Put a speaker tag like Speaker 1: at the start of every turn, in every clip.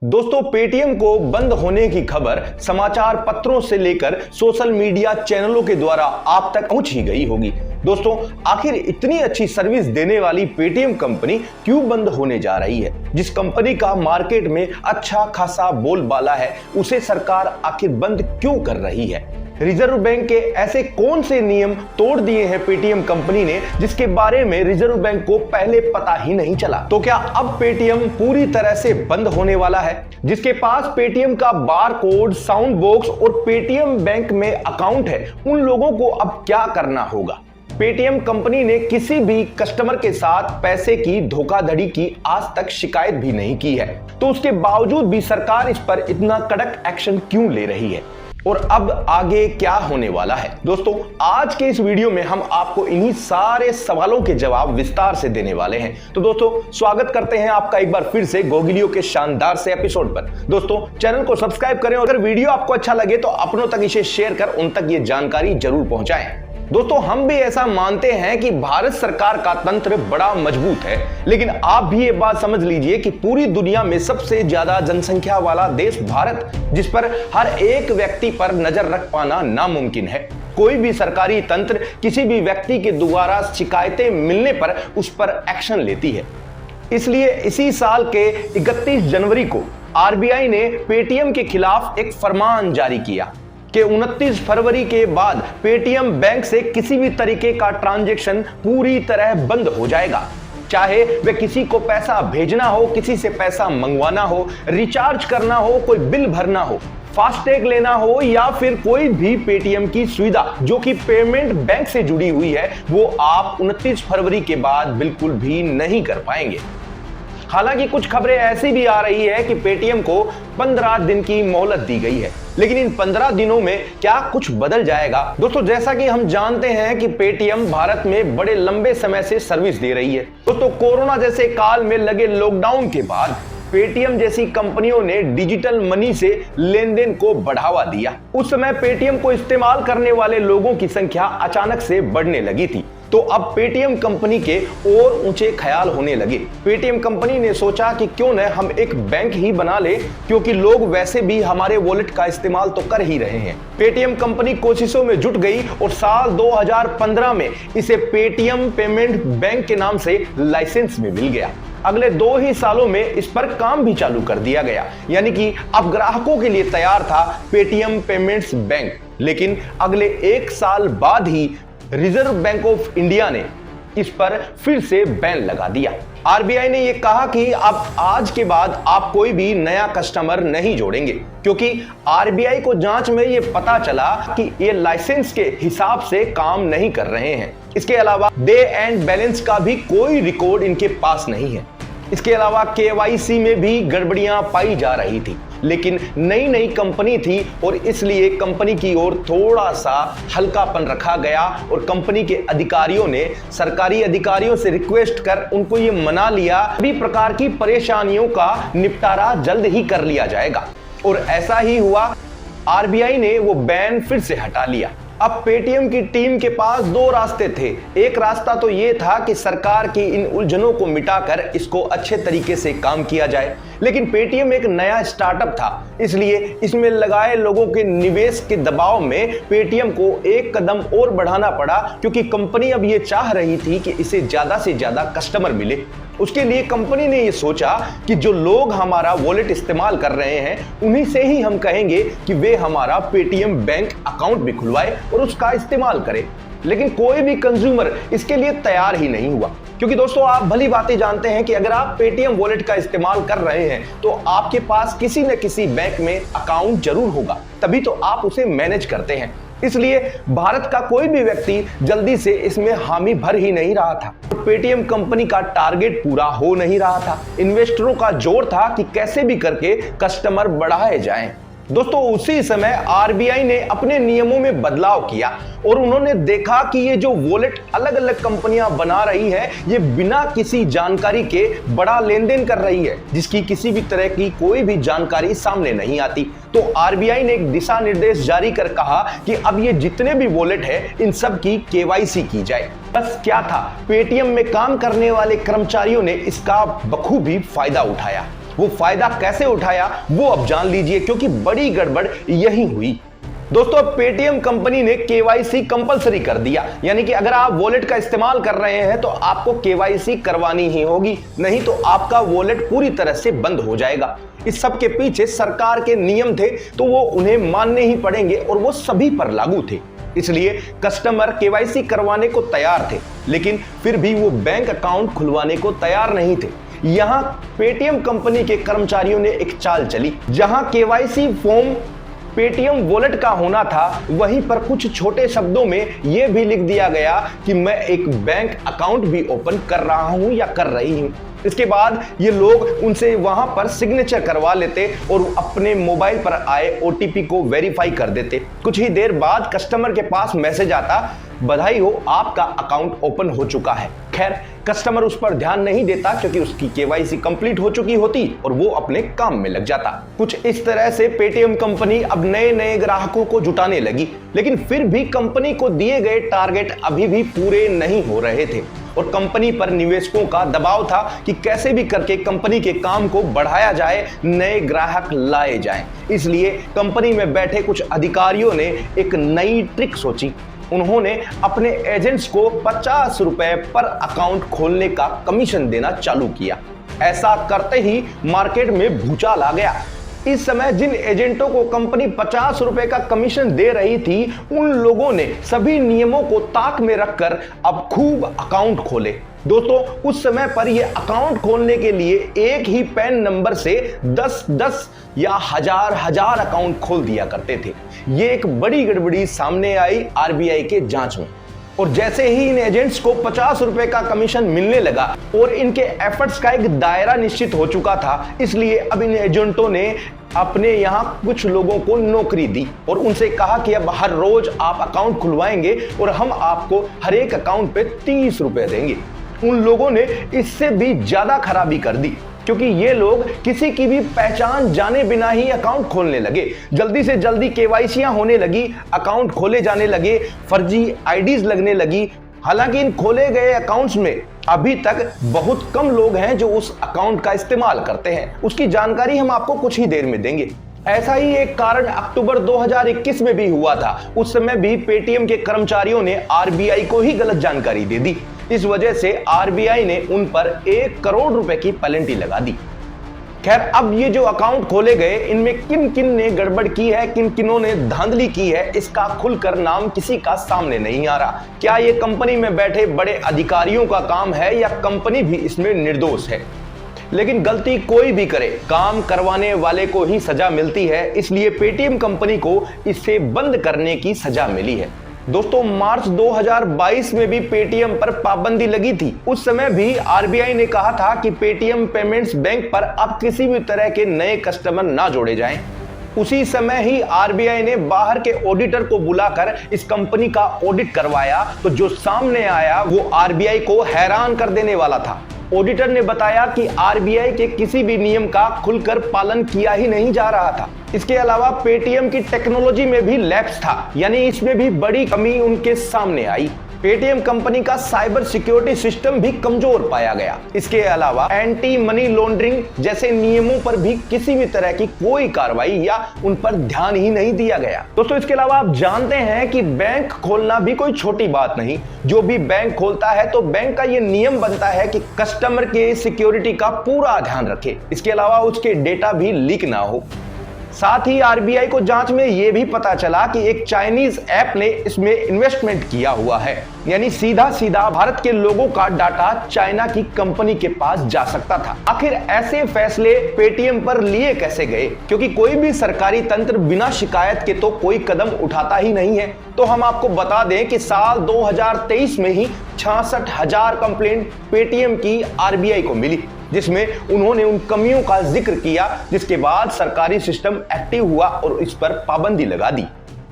Speaker 1: दोस्तों, पेटीएम को बंद होने की खबर समाचार पत्रों से लेकर सोशल मीडिया चैनलों के द्वारा आप तक पहुंच ही गई होगी। दोस्तों, आखिर इतनी अच्छी सर्विस देने वाली पेटीएम कंपनी क्यों बंद होने जा रही है? जिस कंपनी का मार्केट में अच्छा खासा बोलबाला है, उसे सरकार आखिर बंद क्यों कर रही है? रिजर्व बैंक के ऐसे कौन से नियम तोड़ दिए हैं पेटीएम कंपनी ने, जिसके बारे में रिजर्व बैंक को पहले पता ही नहीं चला? तो क्या अब पेटीएम पूरी तरह से बंद होने वाला है? जिसके पास पेटीएम का बार कोड, साउंड बॉक्स और पेटीएम बैंक में अकाउंट है, उन लोगों को अब क्या करना होगा? पेटीएम कंपनी ने किसी भी कस्टमर के साथ पैसे की धोखाधड़ी की आज तक शिकायत भी नहीं की है, तो उसके बावजूद भी सरकार इस पर इतना कड़क एक्शन क्यों ले रही है? और अब आगे क्या होने वाला है? दोस्तों, आज के इस वीडियो में हम आपको इन्हीं सारे सवालों के जवाब विस्तार से देने वाले हैं। तो दोस्तों, स्वागत करते हैं आपका एक बार फिर से गोगिलियो के शानदार से एपिसोड पर। दोस्तों, चैनल को सब्सक्राइब करें और अगर वीडियो आपको अच्छा लगे तो अपनों तक इसे शेयर कर उन तक ये जानकारी जरूर पहुंचाएं। दोस्तों, हम भी ऐसा मानते हैं कि भारत सरकार का तंत्र बड़ा मजबूत है, लेकिन आप भी ये बात समझ लीजिए कि पूरी दुनिया में सबसे ज्यादा जनसंख्या वाला देश भारत, जिस पर हर एक व्यक्ति पर नजर रख पाना नामुमकिन है। कोई भी सरकारी तंत्र किसी भी व्यक्ति के द्वारा शिकायतें मिलने पर उस पर एक्शन लेती है। इसलिए इसी साल के 31 जनवरी को आरबीआई ने पेटीएम के खिलाफ एक फरमान जारी किया कि 29 फरवरी के बाद पेटीएम बैंक से किसी भी तरीके का ट्रांजैक्शन पूरी तरह बंद हो जाएगा। चाहे वे किसी को पैसा भेजना हो, किसी से पैसा मंगवाना हो, रिचार्ज करना हो, कोई बिल भरना हो, फास्टैग लेना हो या फिर कोई भी पेटीएम की सुविधा जो कि पेमेंट बैंक से जुड़ी हुई है, वो आप 29 फरवरी के बाद बिल्कुल भी नहीं कर पाएंगे। हालांकि कुछ खबरें ऐसी भी आ रही है कि पेटीएम को 15 दिन की मोहलत दी गई है, लेकिन इन 15 दिनों में क्या कुछ बदल जाएगा? दोस्तों, जैसा कि हम जानते हैं कि पेटीएम भारत में बड़े लंबे समय से सर्विस दे रही है। दोस्तों, कोरोना जैसे काल में लगे लॉकडाउन के बाद पेटीएम जैसी कंपनियों ने डिजिटल मनी से लेन देन को बढ़ावा दिया। उस समय पेटीएम को इस्तेमाल करने वाले लोगों की संख्या अचानक से बढ़ने लगी थी, तो अब पेटीएम कंपनी के और ऊंचे ख्याल होने लगे। पेटीएम कंपनी ने सोचा कि क्यों न हम एक बैंक ही बना ले, क्योंकि लोग वैसे भी हमारे वॉलेट का इस्तेमाल तो कर ही रहे हैं। पेटीएम कंपनी कोशिशों में जुट गई और साल 2015 में इसे पेटीएम पेमेंट बैंक के नाम से लाइसेंस में मिल गया। अगले 2 ही सालों में इस पर काम भी चालू कर दिया गया, यानी कि अब ग्राहकों के लिए तैयार था पेटीएम पेमेंट्स बैंक। लेकिन अगले 1 साल बाद ही रिजर्व बैंक ऑफ इंडिया ने इस पर फिर से बैन लगा दिया। आरबीआई ने यह कहा कि अब आज के बाद आप कोई भी नया कस्टमर नहीं जोड़ेंगे, क्योंकि आरबीआई को जांच में यह पता चला कि ये लाइसेंस के हिसाब से काम नहीं कर रहे हैं। इसके अलावा डे एंड बैलेंस का भी कोई रिकॉर्ड इनके पास नहीं है। इसके अलावा केवाईसी में भी गड़बड़ियां पाई जा रही थी, लेकिन नई कंपनी थी और इसलिए कंपनी की ओर थोड़ा सा हल्कापन रखा गया और कंपनी के अधिकारियों ने सरकारी अधिकारियों से रिक्वेस्ट कर उनको ये मना लिया, सभी प्रकार की परेशानियों का निपटारा जल्द ही कर लिया जाएगा। और ऐसा ही हुआ, आरबीआई ने वो बैन फिर से हटा लिया। अब पेटीएम की टीम के पास 2 रास्ते थे। एक रास्ता तो ये था कि सरकार की इन उलझनों को मिटाकर इसको अच्छे तरीके से काम किया जाए, लेकिन पेटीएम एक नया स्टार्टअप था, इसलिए इसमें लगाए लोगों के निवेश के दबाव में पेटीएम को एक कदम और बढ़ाना पड़ा, क्योंकि कंपनी अब ये चाह रही थी कि इसे ज्यादा से ज्यादा कस्टमर मिले। उसके लिए कंपनी ने ये सोचा कि जो लोग हमारा वॉलेट इस्तेमाल कर रहे हैं, उन्हीं से ही हम कहेंगे कि वे हमारा पेटीएम बैंक अकाउंट भी खुलवाए और उसका इस्तेमाल करें। लेकिन कोई भी कंज्यूमर इसके लिए तैयार ही नहीं हुआ, क्योंकि दोस्तों, आप भली बातें जानते हैं कि अगर आप पेटीएम वॉलेट का इस्तेमाल कर रहे हैं तो आपके पास किसी न किसी बैंक में अकाउंट जरूर होगा, तभी तो आप उसे मैनेज करते हैं। इसलिए भारत का कोई भी व्यक्ति जल्दी से इसमें हामी भर ही नहीं रहा था। पेटीएम कंपनी का टारगेट पूरा हो नहीं रहा था। इन्वेस्टरों का जोर था कि कैसे भी करके कस्टमर बढ़ाए जाएं। दोस्तों, उसी समय आरबीआई ने अपने नियमों में बदलाव किया और उन्होंने देखा कि ये जो वॉलेट अलग अलग कंपनियां बना रही है, ये बिना किसी जानकारी के बड़ा लेन देन कर रही है, जिसकी किसी भी तरह की कोई भी जानकारी सामने नहीं आती। तो आरबीआई ने एक दिशा निर्देश जारी कर कहा कि अब ये जितने भी वॉलेट है, इन सब की केवाईसी की जाए। बस क्या था, पेटीएम में काम करने वाले कर्मचारियों ने इसका बखूबी फायदा उठाया। वो फायदा कैसे उठाया वो अब जान लीजिए, क्योंकि बड़ी गड़बड़ यही हुई। दोस्तों, अब पेटीएम कंपनी ने केवाईसी कंपलसरी कर दिया, यानी कि अगर आप वॉलेट का इस्तेमाल कर रहे हैं तो आपको केवाईसी करवानी ही होगी, नहीं तो आपका वॉलेट पूरी तरह से बंद हो जाएगा। इस सब के पीछे सरकार के नियम थे, तो वो उन्हें मानने ही पड़ेंगे और वो सभी पर लागू थे। इसलिए कस्टमर केवाईसी करवाने को तैयार थे, लेकिन फिर भी वो बैंक अकाउंट खुलवाने को तैयार नहीं थे। यहां पेटीएम कंपनी के कर्मचारियों ने एक चाल चली, जहां केवाईसी फॉर्म पेटीएम वॉलेट का होना था, वहीं पर कुछ छोटे शब्दों में यह भी लिख दिया गया कि मैं एक बैंक अकाउंट भी ओपन कर रहा हूं या कर रही हूं। इसके बाद ये लोग उनसे वहां पर सिग्नेचर करवा लेते और अपने मोबाइल पर आए ओटीपी को वेरीफाई कर देते। कुछ ही देर बाद कस्टमर के पास मैसेज आता, बधाई हो, आपका अकाउंट ओपन हो चुका है। खैर, कस्टमर उस पर ध्यान नहीं देता, क्योंकि उसकी केवाईसी कंप्लीट हो चुकी होती और वो अपने काम में लग जाता। कुछ इस तरह से पेटीएम कंपनी अब नए नए ग्राहकों को जुटाने लगी, लेकिन फिर भी कंपनी को दिए गए टारगेट अभी भी पूरे नहीं हो रहे थे और कंपनी पर निवेशकों का दबाव था कि कैसे भी करके कंपनी के काम को बढ़ाया जाए, नए ग्राहक लाए जाएं। इसलिए कंपनी में बैठे कुछ अधिकारियों ने एक नई ट्रिक सोची। उन्होंने अपने एजेंट्स को 50 रुपए पर अकाउंट खोलने का कमीशन देना चालू किया। ऐसा करते ही मार्केट में भूचाल आ गया। इस समय जिन एजेंटों को कंपनी 50 रुपए का कमीशन दे रही थी, उन लोगों ने सभी नियमों को ताक में रखकर अब खूब अकाउंट खोले। दोस्तों, उस समय पर यह अकाउंट खोलने के लिए एक ही पैन नंबर से 10-10 या हजार अकाउंट खोल दिया करते थे। यह एक बड़ी गड़बड़ी सामने आई आरबीआई के जांच में, और जैसे ही इन एजेंट्स को 50 रुपए का कमीशन मिलने लगा और इनके एफर्ट्स का एक दायरा निश्चित हो चुका था, इसलिए अब इन एजेंटों ने अपने यहां कुछ लोगों को नौकरी दी और उनसे कहा कि अब हर रोज आप अकाउंट खुलवाएंगे और हम आपको हर एक अकाउंट पे 30 रुपए देंगे। उन लोगों ने इससे भी ज्यादा खराबी कर दी, क्योंकि ये लोग किसी की भी पहचान जाने बिना ही अकाउंट खोलने लगे। जल्दी से जल्दी केवाईसियां होने लगी, अकाउंट खोले जाने लगे, फर्जी आईडीज लगने लगी। हालांकि इन खोले गए अकाउंट्स में अभी तक बहुत कम लोग हैं जो उस अकाउंट का इस्तेमाल करते हैं। उसकी जानकारी हम आपको कुछ ही देर में देंगे। ऐसा ही एक कारण अक्टूबर 2021 में भी हुआ था। उस समय भी पेटीएम के कर्मचारियों ने आरबीआई को ही गलत जानकारी दे दी। इस वजह से आरबीआई ने उन पर 1 करोड़ रुपए की पेनल्टी लगा दी। खैर, अब ये जो अकाउंट खोले गए, इनमें किन किन ने गड़बड़ की है, किन किनों ने धांधली की है, इसका खुलकर नाम किसी का सामने नहीं आ रहा। क्या ये कंपनी में बैठे बड़े अधिकारियों का काम है या कंपनी भी इसमें निर्दोष है? लेकिन गलती कोई भी करे, काम करवाने वाले को ही सजा मिलती है। इसलिए पेटीएम कंपनी को इसे बंद करने की सजा मिली है। दोस्तों, मार्च 2022 में भी पेटीएम पर पाबंदी लगी थी। उस समय भी आरबीआई ने कहा था कि पेटीएम पेमेंट्स बैंक पर अब किसी भी तरह के नए कस्टमर ना जोड़े जाएं। उसी समय ही आरबीआई ने बाहर के ऑडिटर को बुलाकर इस कंपनी का ऑडिट करवाया, तो जो सामने आया वो आरबीआई को हैरान कर देने वाला था। ऑडिटर ने बताया कि आरबीआई के किसी भी नियम का खुलकर पालन किया ही नहीं जा रहा था। इसके अलावा पेटीएम की टेक्नोलॉजी में भी लैप्स था, यानी इसमें भी बड़ी कमी उनके सामने आई। पेटीएम कंपनी का साइबर सिक्योरिटी सिस्टम भी कमजोर पाया गया। इसके अलावा एंटी मनी लॉन्ड्रिंग जैसे नियमों पर भी किसी भी तरह की कोई कार्रवाई या उन पर ध्यान ही नहीं दिया गया। दोस्तों, इसके अलावा आप जानते हैं कि बैंक खोलना भी कोई छोटी बात नहीं। जो भी बैंक खोलता है तो बैंक का ये नियम बनता है कि कस्टमर के सिक्योरिटी का पूरा ध्यान रखे। इसके अलावा उसके डेटा भी लीक ना हो। साथ ही आरबीआई को जांच में यह भी पता चला कि एक चाइनीज ऐप ने इसमें इन्वेस्टमेंट किया हुआ है, यानी सीधा सीधा भारत के लोगों का डाटा चाइना की कंपनी के पास जा सकता था। आखिर ऐसे फैसले पेटीएम पर लिए कैसे गए? क्योंकि कोई भी सरकारी तंत्र बिना शिकायत के तो कोई कदम उठाता ही नहीं है। तो हम आपको बता दें कि साल 2023 में ही 66,000 कंप्लेंट पेटीएम की आरबीआई को मिली, जिसमें उन्होंने उन कमियों का जिक्र किया, जिसके बाद सरकारी सिस्टम एक्टिव हुआ और इस पर पाबंदी लगा दी।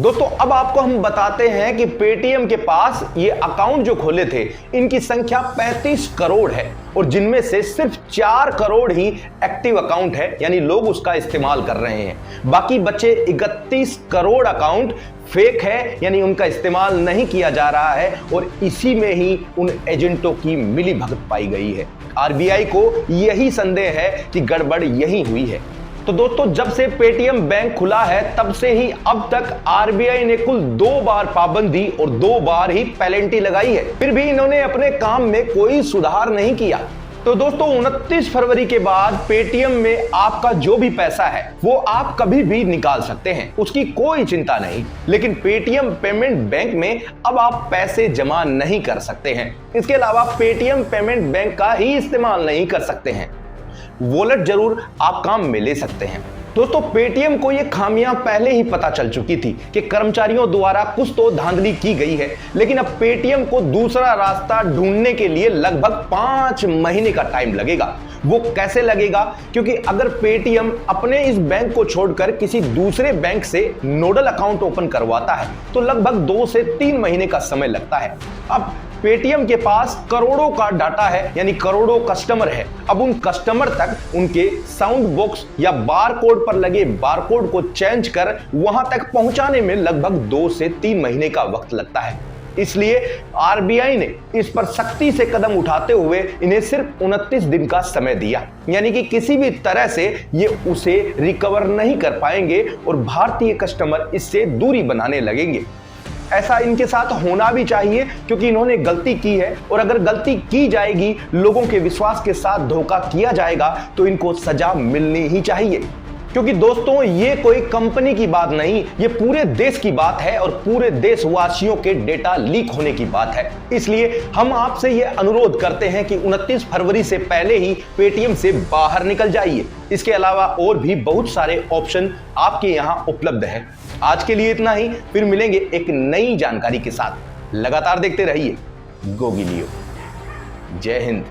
Speaker 1: दोस्तों अब आपको हम बताते हैं कि पेटीएम के पास ये अकाउंट जो खोले थे इनकी संख्या 35 करोड़ है और जिनमें से सिर्फ 4 करोड़ ही एक्टिव अकाउंट है, यानी लोग उसका इस्तेमाल कर रहे हैं। बाकी बचे 31 करोड़ अकाउंट फेक है, यानी उनका इस्तेमाल नहीं किया जा रहा है और इसी में ही उन एजेंटों की मिलीभगत पाई गई है। आरबीआई को यही संदेह है कि गड़बड़ यही हुई है। तो दोस्तों जब से पेटीएम बैंक खुला है तब से ही अब तक आरबीआई ने कुल 2 बार पाबंदी और 2 बार ही पेनल्टी लगाई है, फिर भी इन्होंने अपने काम में कोई सुधार नहीं किया। तो दोस्तों 29 फरवरी के बाद पेटीएम में आपका जो भी पैसा है वो आप कभी भी निकाल सकते हैं, उसकी कोई चिंता नहीं। लेकिन पेटीएम पेमेंट बैंक में अब आप पैसे जमा नहीं कर सकते हैं। इसके अलावा पेटीएम पेमेंट बैंक का ही इस्तेमाल नहीं कर सकते हैं। वॉलेट जरूर आप काम में ले सकते हैं। दोस्तों पेटीएम को ये खामियां पहले ही पता चल चुकी थी कि कर्मचारियों द्वारा कुछ तो धांधली की गई है, लेकिन अब पेटीएम को दूसरा रास्ता ढूंढने के लिए लगभग 5 महीने का टाइम लगेगा। वो कैसे लगेगा? क्योंकि अगर पेटीएम अपने इस बैंक को छोड़कर किसी दूसरे बैंक से नोडल अकाउंट ओपन करवाता है तो लगभग 2 से 3 महीने का समय लगता है। अब पेटीएम के पास करोड़ों का डाटा है, यानी करोड़ों कस्टमर है। अब उन कस्टमर तक उनके साउंड बॉक्स या बारकोड पर लगे बारकोड को चेंज कर वहां तक पहुंचाने में लगभग 2 से 3 महीने का वक्त लगता है। इसलिए आरबीआई ने इस पर सख्ती से कदम उठाते हुए इन्हें सिर्फ 29 दिन का समय दिया, यानी कि किसी भी तरह से ये उसे रिकवर नहीं कर पाएंगे और भारतीय कस्टमर इससे दूरी बनाने लगेंगे। ऐसा इनके साथ होना भी चाहिए क्योंकि इन्होंने गलती की है और अगर गलती की जाएगी, लोगों के विश्वास के साथ धोखा किया जाएगा तो इनको सजा मिलनी ही चाहिए। क्योंकि दोस्तों ये कोई कंपनी की बात नहीं, ये पूरे देश की बात है और पूरे देशवासियों के डेटा लीक होने की बात है। इसलिए हम आपसे ये अनुरोध करते हैं कि 29 फरवरी से पहले ही पेटीएम से बाहर निकल जाइए। इसके अलावा और भी बहुत सारे ऑप्शन आपके यहां उपलब्ध हैं। आज के लिए इतना ही, फिर मिलेंगे एक नई जानकारी के साथ। लगातार देखते रहिए गोगी लियो। जय हिंद।